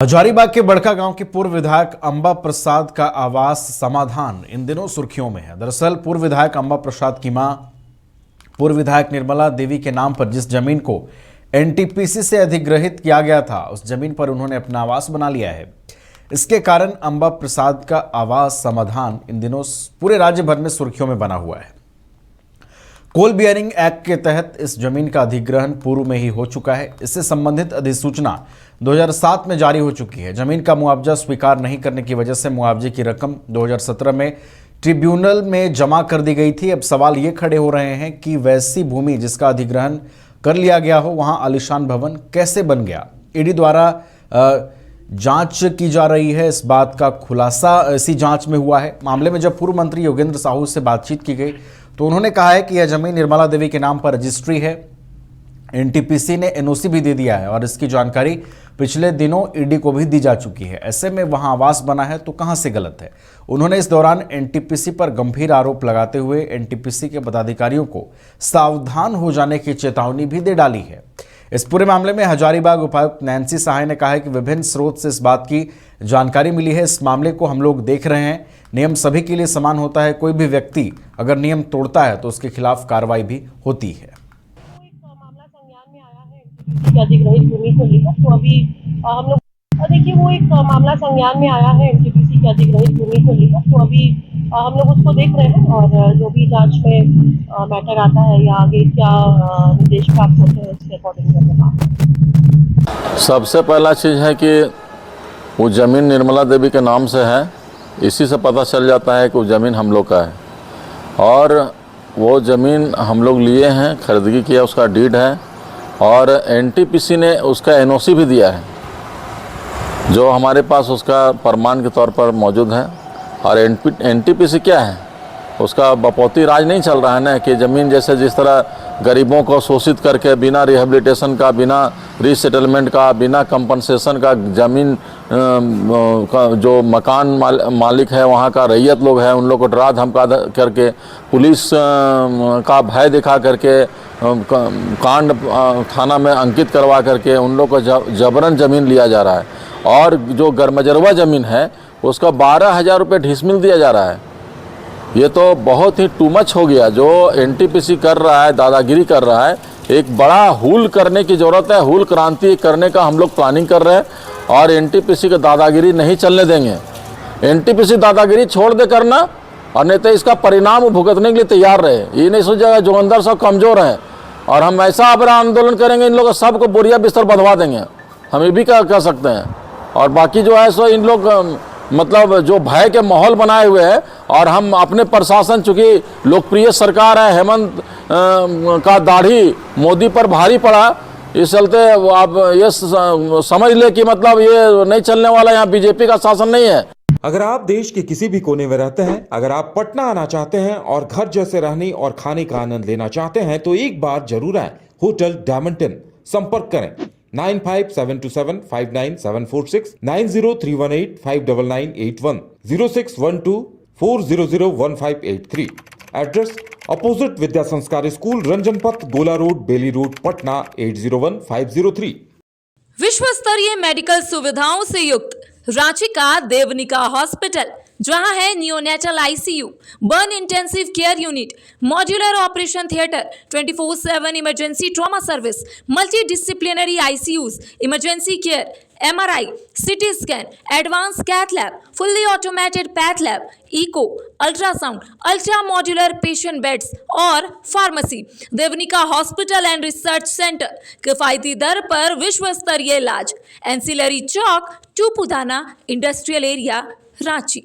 हजारीबाग के बड़का गांव के पूर्व विधायक अंबा प्रसाद का आवास समाधान इन दिनों सुर्खियों में है। दरअसल पूर्व विधायक अंबा प्रसाद की मां पूर्व विधायक निर्मला देवी के नाम पर जिस जमीन को एनटीपीसी से अधिग्रहित किया गया था, उस जमीन पर उन्होंने अपना आवास बना लिया है। इसके कारण अंबा प्रसाद का आवास समाधान इन दिनों पूरे राज्य भर में सुर्खियों में बना हुआ है। कोल बियरिंग एक्ट के तहत इस जमीन का अधिग्रहण पूर्व में ही हो चुका है। इससे संबंधित अधिसूचना 2007 में जारी हो चुकी है। जमीन का मुआवजा स्वीकार नहीं करने की वजह से मुआवजे की रकम 2017 में ट्रिब्यूनल में जमा कर दी गई थी। अब सवाल ये खड़े हो रहे हैं कि वैसी भूमि जिसका अधिग्रहण कर लिया गया हो, वहां आलीशान भवन कैसे बन गया। ईडी द्वारा जांच की जा रही है। इस बात का खुलासा इसी जांच में हुआ है। मामले में जब पूर्व मंत्री योगेंद्र साहू से बातचीत की गई तो उन्होंने कहा है कि यह जमीन निर्मला देवी के नाम पर रजिस्ट्री है। एनटीपीसी ने एनओसी भी दे दिया है और इसकी जानकारी पिछले दिनों ईडी को भी दी जा चुकी है। ऐसे में वहां आवास बना है तो कहां से गलत है। उन्होंने इस दौरान एनटीपीसी पर गंभीर आरोप लगाते हुए एनटीपीसी के पदाधिकारियों को सावधान हो जाने की चेतावनी भी दे डाली है। इस पूरे मामले में हजारीबाग उपायुक्त नैन्सी सहाय ने कहा है कि विभिन्न स्रोत से इस बात की जानकारी मिली है। इस मामले को हम लोग देख रहे हैं। नियम सभी के लिए समान होता है। कोई भी व्यक्ति अगर नियम तोड़ता है तो उसके खिलाफ कार्रवाई भी होती है। मामला संज्ञान में आया है की अधिग्रहित भूमि को लेकर, तो अभी हम लोग देखिए वो एक मामला संज्ञान में आया है एनटीपीसी की अधिग्रहित भूमि को लेकर, तो अभी हम लोग उसको देख रहे हैं और जो भी जांच में मैटर आता है या आगे क्या निर्देश प्राप्त होते हैं उसके अकॉर्डिंग करना। सबसे पहला चीज़ है कि वो ज़मीन निर्मला देवी के नाम से है। इसी से पता चल जाता है कि वो ज़मीन हम लोग का है और वो ज़मीन हम लोग लिए हैं, खरीदगी किया, उसका डीड है और एनटीपीसी ने उसका एनओसी भी दिया है जो हमारे पास उसका प्रमाण के तौर पर मौजूद है। और एनटीपीसी क्या है, उसका बपौती राज नहीं चल रहा है ना कि ज़मीन जैसे जिस तरह गरीबों को शोषित करके बिना रिहेबिलिटेशन का, बिना रीसेटलमेंट का, बिना कंपनसेशन का ज़मीन का जो मकान मालिक है, वहाँ का रैयत लोग हैं, उन लोग को डरा धमका करके, पुलिस का भय दिखा करके, कांड थाना में अंकित करवा करके उन लोग को जबरन ज़मीन लिया जा रहा है। और जो गरमजरवा ज़मीन है उसका 12,000 रुपये ढीसमिल दिया जा रहा है। ये तो बहुत ही टू मच हो गया जो एनटीपीसी कर रहा है, दादागिरी कर रहा है। एक बड़ा हूल करने की ज़रूरत है। हूल क्रांति करने का हम लोग प्लानिंग कर रहे हैं और एनटीपीसी की दादागिरी नहीं चलने देंगे। एनटीपीसी दादागिरी छोड़ दे करना और नहीं तो इसका परिणाम भुगतने के लिए तैयार रहे। ये नहीं सोचेगा जो अंदर सब कमज़ोर हैं और हम ऐसा अपना आंदोलन करेंगे, इन लोग सबको बोरिया बिस्तर बंधवा देंगे। हम ये भी कह सकते हैं। और बाकी जो है सो इन लोग मतलब जो भय के माहौल बनाए हुए हैं और हम अपने प्रशासन, चूँकि लोकप्रिय सरकार है, हेमंत का दाढ़ी मोदी पर भारी पड़ा, इस चलते आप ये समझ ले कि मतलब ये नहीं चलने वाला, यहाँ बीजेपी का शासन नहीं है। अगर आप देश के किसी भी कोने में रहते हैं, अगर आप पटना आना चाहते हैं और घर जैसे रहने और खाने का आनंद लेना चाहते हैं तो एक बार जरूर आए होटल डायमंटन। संपर्क करें 9572759746, 9031859981, 0612400158 एड्रेस अपोजिट विद्या संस्कार स्कूल, रंजन पथ, गोला रोड, बेली रोड, पटना 801503। विश्व स्तरीय मेडिकल सुविधाओं से युक्त रांची का देवनिका हॉस्पिटल, जहां है neonatal ICU, burn intensive care unit, modular operation theatre, 24/7 emergency trauma service, multi disciplinary ICUs, emergency care, MRI, CT scan, advance cath lab, fully automated path lab, echo, ultrasound, ultra modular patient beds और pharmacy. Devnika hospital and research centre, किफायती दर पर विश्व स्तरीय इलाज, ancillary Chowk, Tupudana industrial area, Ranchi.